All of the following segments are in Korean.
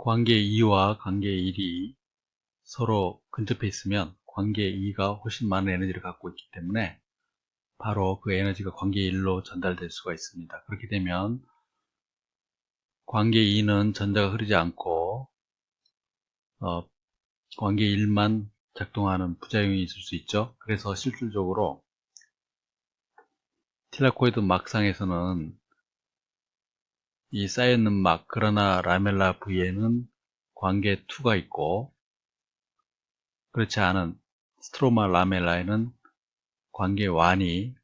관계 2와 관계 1이 서로 근접해 있으면 관계 2가 훨씬 많은 에너지를 갖고 있기 때문에 바로 그 에너지가 관계 1로 전달될 수가 있습니다. 그렇게 되면 관계 2는 전자가 흐르지 않고 관계 1만 작동하는 부작용이 있을 수 있죠. 그래서 실질적으로 틸라코이드 막상에서는 이 쌓여있는 막, 그러나 라멜라 부위에는 관계 2가 있고, 그렇지 않은 스트로마 라멜라에는 관계 1이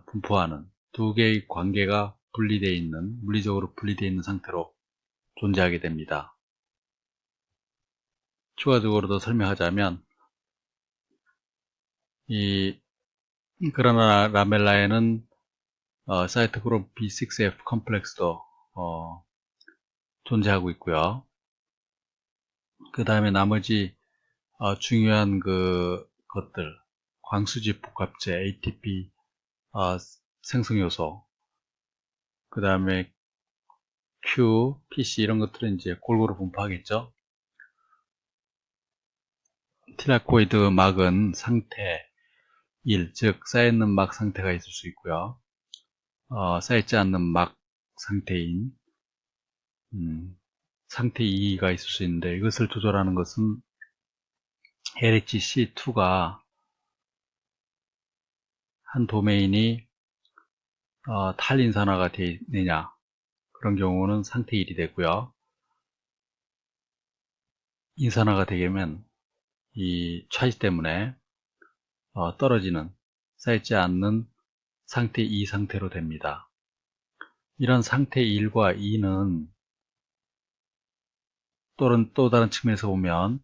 분포하는 두 개의 관계가 분리되어 있는, 물리적으로 분리되어 있는 상태로 존재하게 됩니다. 추가적으로 더 설명하자면, 이 그라나 라멜라에는 사이토크롬 B6F 컴플렉스도 존재하고 있고요. 그 다음에 나머지 중요한 것들, 광수지 복합체, ATP 생성 요소, 그 다음에 Q, PC 이런 것들은 이제 골고루 분포하겠죠. 티라코이드 막은 상태 1, 즉 쌓여있는 막 상태가 있을 수 있고요. 쌓여있지 않는 막 상태인 상태 2가 있을 수 있는데, 이것을 조절하는 것은 LHC2가 한 도메인이 탈인산화가 되느냐, 그런 경우는 상태 1이 되고요. 인산화가 되면 이 차지 때문에 떨어지는, 쌓이지 않는 상태 2 상태로 됩니다. 이런 상태 1과 2는 또 다른 측면에서 보면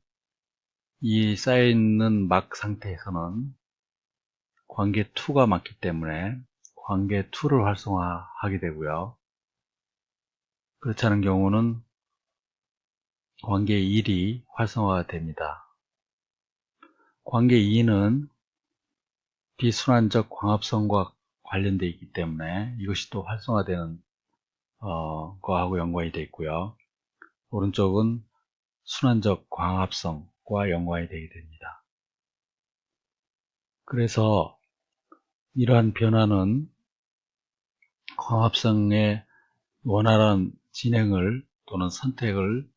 이 쌓여있는 막 상태에서는 관계 2가 많기 때문에 관계 2를 활성화하게 되고요. 그렇지 않은 경우는 관계 1이 활성화가 됩니다. 관계 2는 비순환적 광합성과 관련되어 있기 때문에 이것이 또 활성화되는 거하고 연관이 되어 있고요. 오른쪽은 순환적 광합성과 연관이 되게 됩니다. 그래서 이러한 변화는 광합성의 원활한 진행을 또는 선택을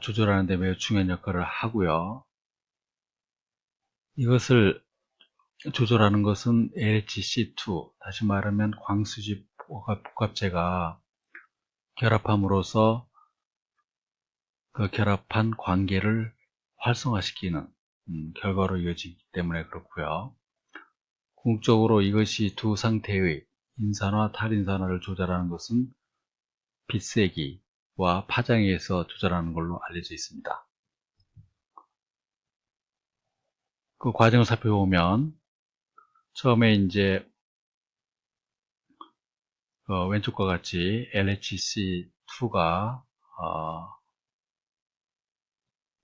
조절하는 데 매우 중요한 역할을 하고요. 이것을 조절하는 것은 LHC2, 다시 말하면 광수지 복합체가 결합함으로써 그 결합한 관계를 활성화시키는 결과로 이어지기 때문에 그렇고요. 궁극적으로 이것이 두 상태의 인산화, 탈인산화를 조절하는 것은 빛세기와 파장에 의해서 조절하는 걸로 알려져 있습니다. 그 과정을 살펴보면 처음에 이제 왼쪽과 같이 LHC2가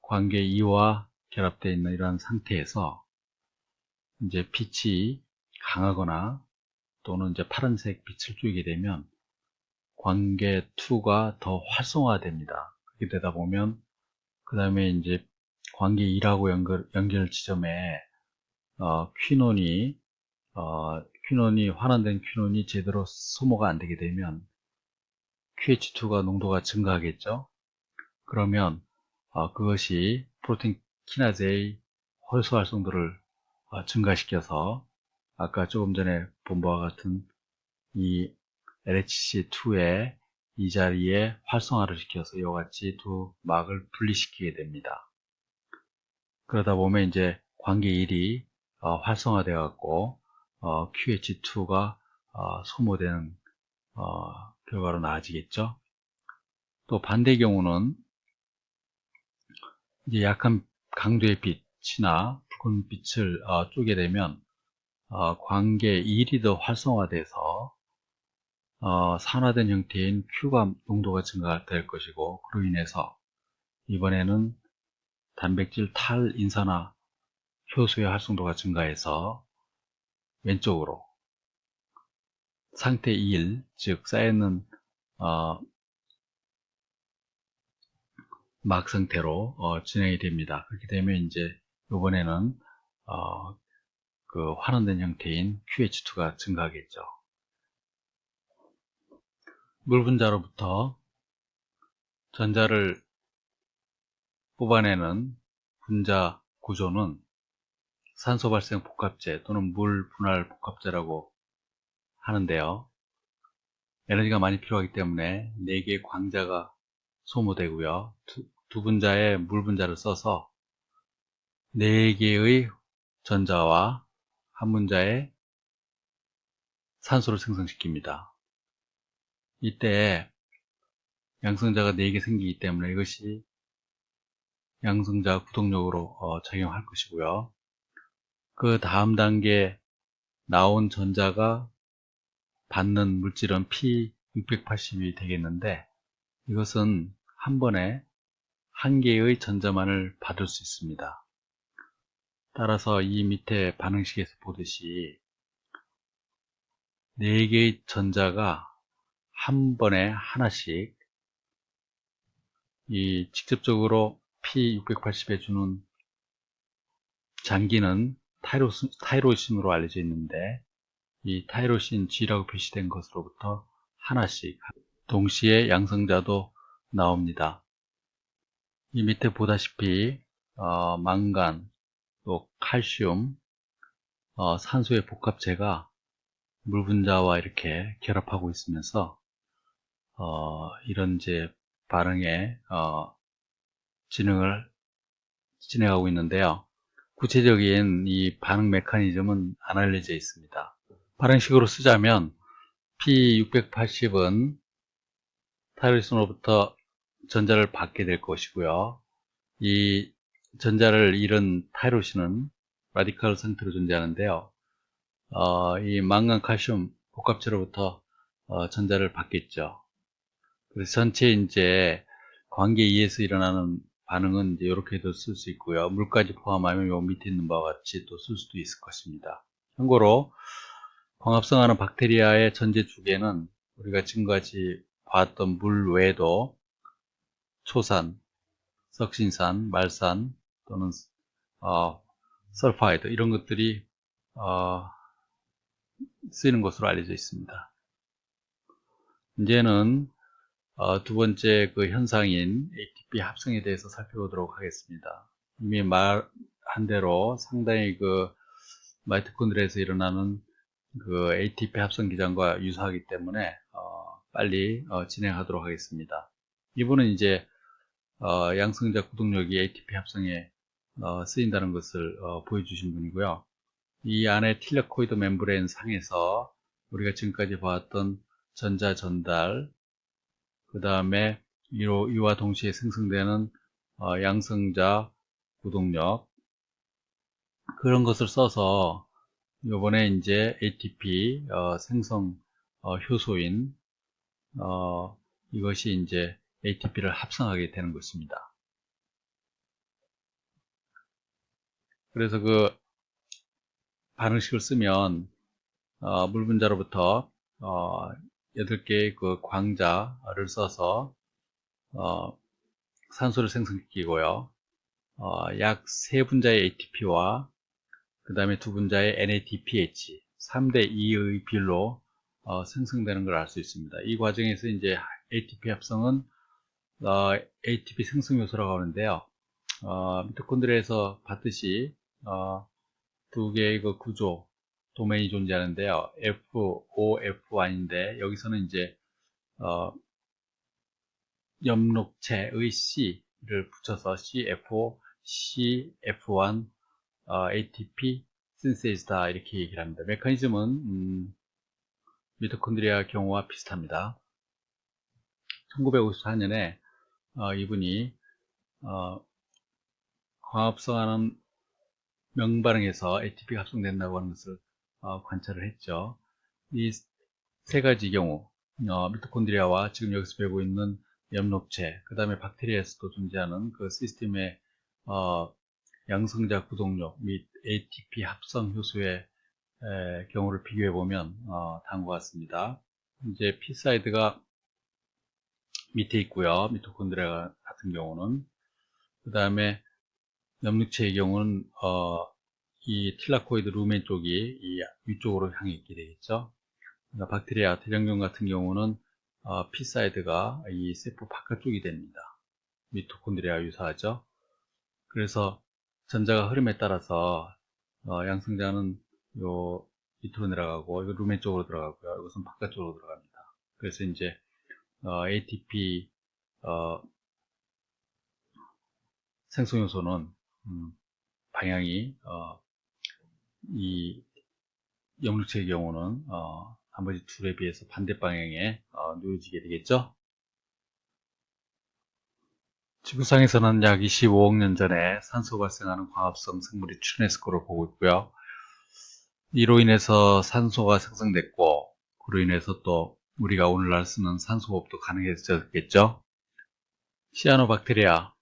관계 2와 결합되어 있는 이러한 상태에서 이제 빛이 강하거나 또는 이제 파란색 빛을 쬐게 되면 관계 2가 더 활성화됩니다. 그렇게 되다 보면 그 다음에 이제 관계 2하고 연결 지점에 퀴논이 환원된 퀴논이 제대로 소모가 안 되게 되면 QH2가 농도가 증가하겠죠. 그러면 그것이 프로틴 키나제의 홀수 활성도를 증가시켜서 아까 조금 전에 본 바와 같은 이 LHC2의 이 자리에 활성화를 시켜서 이와 같이 두 막을 분리시키게 됩니다. 그러다 보면 이제 관계 1이 활성화되어 갖고 QH2가 소모되는 결과로 나아지겠죠. 또 반대 경우는 이제 약한 강도의 빛이나 붉은 빛을 쪼게 되면 관계 1이 더 활성화돼서 산화된 형태인 Q가 농도가 증가될 것이고, 그로 인해서 이번에는 단백질 탈인산화 효소의 활성도가 증가해서 왼쪽으로 상태 1, 즉 쌓여있는 막 상태로 진행이 됩니다. 그렇게 되면 이제 이번에는 그 환원된 형태인 QH2가 증가하겠죠. 물 분자로부터 전자를 뽑아내는 분자 구조는 산소 발생 복합재 또는 물 분할 복합재라고 하는데요. 에너지가 많이 필요하기 때문에 4개의 광자가 소모되고요. 두 분자의 물 분자를 써서 4개의 전자와 한 분자의 산소를 생성시킵니다. 이때 양성자가 4개 생기기 때문에 이것이 양성자 구동력으로 작용할 것이고요. 그 다음 단계 나온 전자가 받는 물질은 P680이 되겠는데 이것은 한 번에 한 개의 전자만을 받을 수 있습니다. 따라서 이 밑에 반응식에서 보듯이 4개의 전자가 한 번에 하나씩 이 직접적으로 P680에 주는 장기는 타이로신으로 알려져 있는데 이 타이로신 G라고 표시된 것으로부터 하나씩 동시에 양성자도 나옵니다. 이 밑에 보다시피 망간, 또 칼슘, 산소의 복합체가 물 분자와 이렇게 결합하고 있으면서 이런 이제 반응에 진행하고 있는데요. 구체적인 이 반응 메커니즘은 안 알려져 있습니다. 반응식으로 쓰자면 P680은 타이로신으로부터 전자를 받게 될 것이고요. 이 전자를 잃은 타이로신은 라디칼 상태로 존재하는데요. 이 망간 칼슘 복합체로부터 전자를 받겠죠. 그래서 전체 이제 관계 2에서 일어나는 반응은 이제 이렇게도 쓸 수 있고요. 물까지 포함하면 요 밑에 있는 바와 같이 또 쓸 수도 있을 것입니다. 참고로 광합성하는 박테리아의 전제 주계는 우리가 지금까지 봤던 물 외에도 초산, 석신산, 말산 또는 설파이드 이런 것들이 쓰이는 것으로 알려져 있습니다. 이제는 두 번째 그 현상인 ATP 합성에 대해서 살펴보도록 하겠습니다. 이미 말한 대로 상당히 그 마이토콘드리아에서 일어나는 그 ATP 합성 기전과 유사하기 때문에 빨리 진행하도록 하겠습니다. 이분은 이제 양성자 구동력이 ATP 합성에 쓰인다는 것을 보여주신 분이고요. 이 안에 틸레코이드 멤브레인 상에서 우리가 지금까지 봤던 전자 전달, 그 다음에 이와 동시에 생성되는 양성자 구동력 그런 것을 써서 이번에 이제 ATP 생성 효소인 이것이 이제 ATP를 합성하게 되는 것입니다. 그래서 그 반응식을 쓰면 물 분자로부터 8개의 그 광자를 써서 산소를 생성시키고요. 약 3분자의 ATP와 그 다음에 2분자의 NADPH 3대 2의 비율로 생성되는 걸 알 수 있습니다. 이 과정에서 이제 ATP 합성은 ATP 생성 요소라고 하는데요. 미토콘드리아에서 봤듯이 두 개의 그 구조 도메인이 존재하는데요. FOFI인데 여기서는 이제 엽록체의 C를 붙여서 CFO, CF1, ATP 신세이즈다 이렇게 얘기를 합니다. 메커니즘은 미토콘드리아 경우와 비슷합니다. 1954년에 이분이 광합성하는 명반응에서 ATP가 합성된다고 하는 것을 관찰을 했죠. 이 세 가지 경우 미토콘드리아와 지금 여기서 배우고 있는 엽록체, 그 다음에 박테리아에서도 존재하는 그 시스템의 양성자 구동력 및 ATP 합성 효소의 경우를 비교해 보면 다음과 같습니다. 이제 P 사이드가 밑에 있고요. 미토콘드리아 같은 경우는 그 다음에 염록체의 경우는 이 틸라코이드 루멘 쪽이 이 위쪽으로 향해 있게 되겠죠. 그러니까 박테리아 대장균 같은 경우는 P 사이드가 이 세포 바깥쪽이 됩니다. 미토콘드리아 유사하죠. 그래서 전자가 흐름에 따라서 양성자는 요 밑으로 내려가고 이거 루멘 쪽으로 들어가고요. 이것은 바깥쪽으로 들어갑니다. 그래서 이제 ATP 생성 요소는 방향이 이 염록체의 경우는 나머지 둘에 비해서 반대 방향에 놓여지게 되겠죠. 지구상에서는 약 25억 년 전에 산소 발생하는 광합성 생물이 출현했을 거로 보고 있고요. 이로 인해서 산소가 생성됐고, 그로 인해서 또 우리가 오늘날 쓰는 산소호흡도 가능해졌겠죠. 시아노박테리아,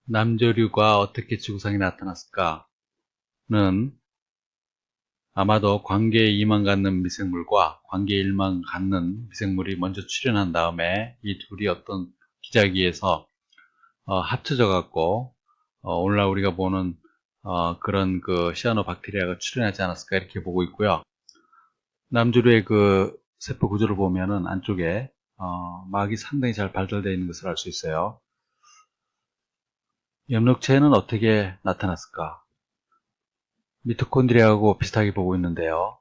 남조류가 어떻게 지구상에 나타났을까는 아마도 관계 2만 갖는 미생물과 관계 1만 갖는 미생물이 먼저 출현한 다음에 이 둘이 어떤 기저귀에서 합쳐져 갖고 오늘날 우리가 보는 그런 그 시아노박테리아가 출현하지 않았을까 이렇게 보고 있고요. 남조류의 그 세포 구조를 보면은 안쪽에 막이 상당히 잘 발달되어 있는 것을 알 수 있어요. 염록체는 어떻게 나타났을까? 미토콘드리아하고 비슷하게 보고 있는데요.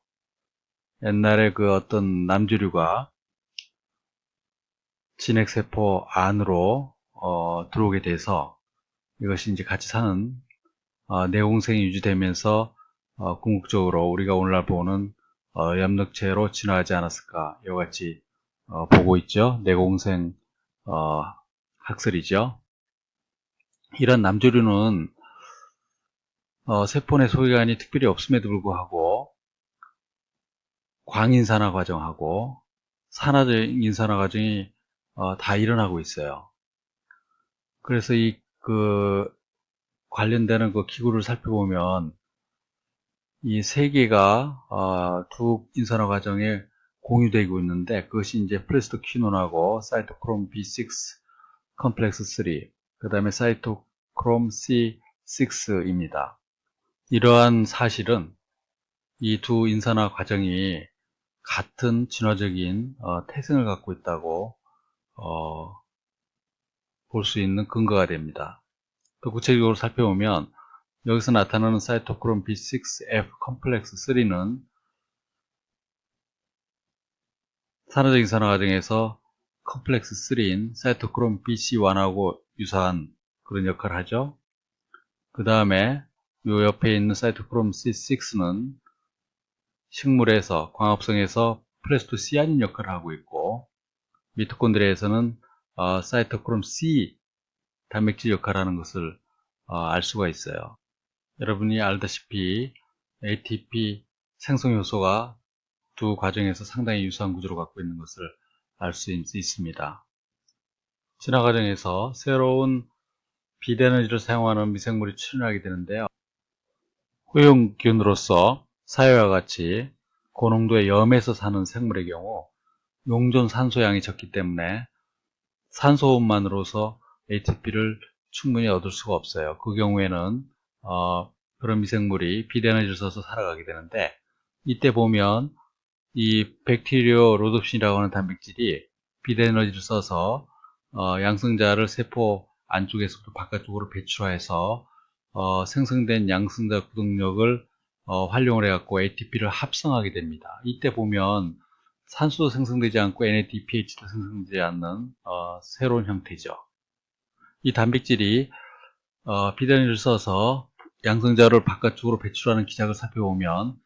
옛날에 그 어떤 남조류가 진핵세포 안으로 들어오게 돼서 이것이 이제 같이 사는 내공생이 유지되면서 궁극적으로 우리가 오늘날 보는 염록체로 진화하지 않았을까 이와 같이 보고 있죠. 내공생 학설이죠. 이런 남조류는 세포 내 소기관이 특별히 없음에도 불구하고 광인산화 과정하고 산화적 인산화 과정이 다 일어나고 있어요. 그래서 이 관련되는 그 기구를 살펴보면 이 세 개가 두 인산화 과정에 공유되고 있는데 그것이 이제 플라스토퀴논하고 사이토크롬 B6 컴플렉스 3, 그 다음에 사이토크롬 C6입니다. 이러한 사실은 이 두 인산화 과정이 같은 진화적인 태생을 갖고 있다고 볼 수 있는 근거가 됩니다. 더 구체적으로 살펴보면 여기서 나타나는 사이토크롬 B6F 컴플렉스 3는 산화적 인산화 과정에서 컴플렉스 3인 사이토크롬 BC1하고 유사한 그런 역할을 하죠. 그 다음에 이 옆에 있는 사이토크롬 C6는 식물에서 광합성에서 플라스토시아닌 역할을 하고 있고 미토콘드리아에서는 사이토크롬 C 단백질 역할을 하는 것을 알 수가 있어요. 여러분이 알다시피 ATP 생성 요소가 두 과정에서 상당히 유사한 구조를 갖고 있는 것을 알 수 있습니다. 진화 과정에서 새로운 비대에너지를 사용하는 미생물이 출현하게 되는데요. 호용균으로서 사회와 같이 고농도의 염에서 사는 생물의 경우 용존 산소량이 적기 때문에 산소호흡만으로서 ATP를 충분히 얻을 수가 없어요. 그 경우에는 그런 미생물이 비대에너지를 써서 살아가게 되는데 이때 보면 이 백티리오 로뎁신이라고 하는 단백질이 비대에너지를 써서 양성자를 세포 안쪽에서부터 바깥쪽으로 배출해서 생성된 양성자 구동력을 활용을 해갖고 ATP를 합성하게 됩니다. 이때 보면 산소도 생성되지 않고 NADPH도 생성되지 않는 새로운 형태죠. 이 단백질이 비단위를 써서 양성자를 바깥쪽으로 배출하는 기작을 살펴보면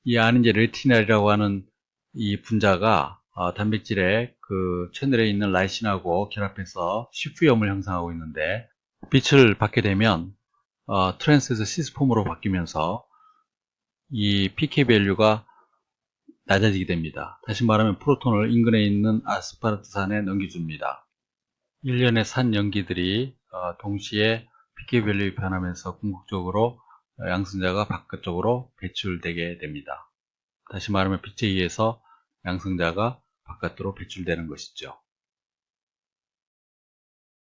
이 안에 이제 레티날이라고 하는 이 분자가 단백질의 그 채널에 있는 라이신하고 결합해서 시프염을 형성하고 있는데 빛을 받게 되면 트랜스에서 시스폼으로 바뀌면서 이 pK 밸류가 낮아지게 됩니다. 다시 말하면 프로톤을 인근에 있는 아스파르트산에 넘겨줍니다. 일련의 산 염기들이 동시에 pK 밸류가 변하면서 궁극적으로 양성자가 바깥쪽으로 배출되게 됩니다. 다시 말하면 빛에 의해서 양성자가 바깥으로 배출되는 것이죠.